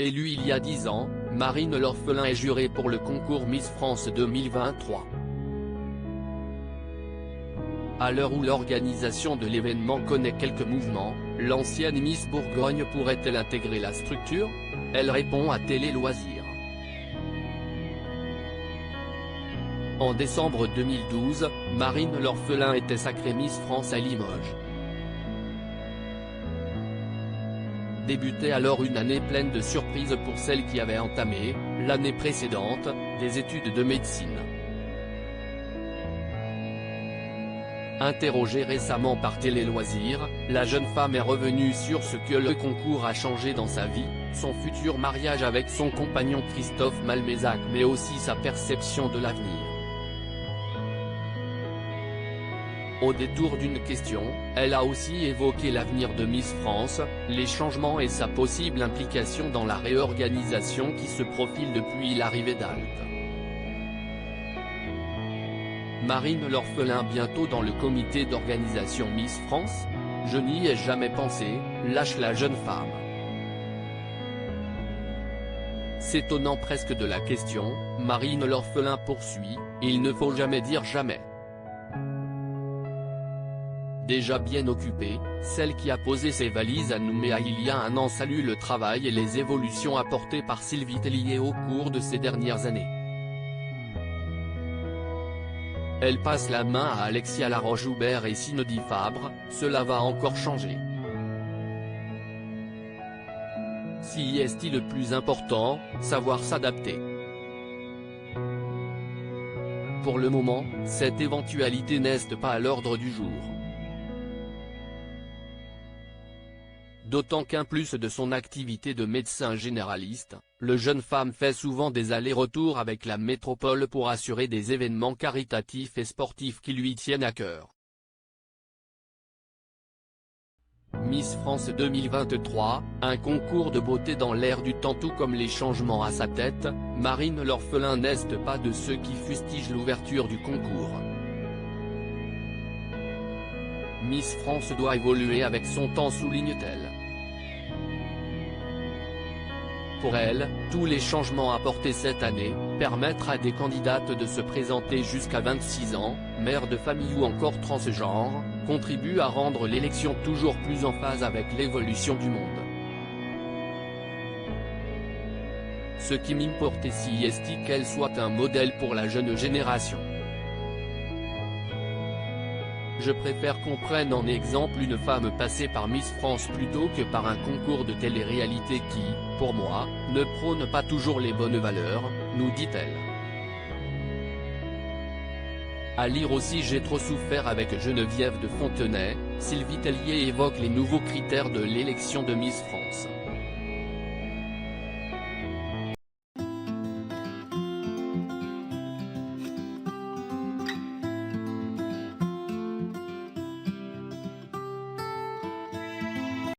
Élue il y a 10 ans, Marine L'Orphelin est jurée pour le concours Miss France 2023. À l'heure où l'organisation de l'événement connaît quelques mouvements, l'ancienne Miss Bourgogne pourrait-elle intégrer la structure? Elle répond à Télé Loisirs. En décembre 2012, Marine L'Orphelin était sacrée Miss France à Limoges. Débutait alors une année pleine de surprises pour celle qui avait entamé, l'année précédente, des études de médecine. Interrogée récemment par Télé Loisirs, la jeune femme est revenue sur ce que le concours a changé dans sa vie, son futur mariage avec son compagnon Christophe Malmézac mais aussi sa perception de l'avenir. Au détour d'une question, elle a aussi évoqué l'avenir de Miss France, les changements et sa possible implication dans la réorganisation qui se profile depuis l'arrivée d'Alt. Marine L'Orphelin bientôt dans le comité d'organisation Miss France? Je n'y ai jamais pensé, lâche la jeune femme. S'étonnant presque de la question, Marine L'Orphelin poursuit, il ne faut jamais dire jamais. Déjà bien occupée, celle qui a posé ses valises à Nouméa il y a un an salue le travail et les évolutions apportées par Sylvie Tellier au cours de ces dernières années. Elle passe la main à Alexia Laroche-Joubert et Cindy Fabre, cela va encore changer. Si est-il le plus important, savoir s'adapter. Pour le moment, cette éventualité n'est pas à l'ordre du jour. D'autant qu'en plus de son activité de médecin généraliste, le jeune femme fait souvent des allers-retours avec la métropole pour assurer des événements caritatifs et sportifs qui lui tiennent à cœur. Miss France 2023, un concours de beauté dans l'air du temps tout comme les changements à sa tête, Marine L'Orphelin n'est pas de ceux qui fustigent l'ouverture du concours. Miss France doit évoluer avec son temps souligne-t-elle. Pour elle, tous les changements apportés cette année, permettre à des candidates de se présenter jusqu'à 26 ans, mères de famille ou encore transgenres, contribuent à rendre l'élection toujours plus en phase avec l'évolution du monde. Ce qui m'importe ici est qu'elle soit un modèle pour la jeune génération. Je préfère qu'on prenne en exemple une femme passée par Miss France plutôt que par un concours de télé-réalité qui, pour moi, ne prône pas toujours les bonnes valeurs, nous dit-elle. À lire aussi J'ai trop souffert avec Geneviève de Fontenay, Sylvie Tellier évoque les nouveaux critères de l'élection de Miss France.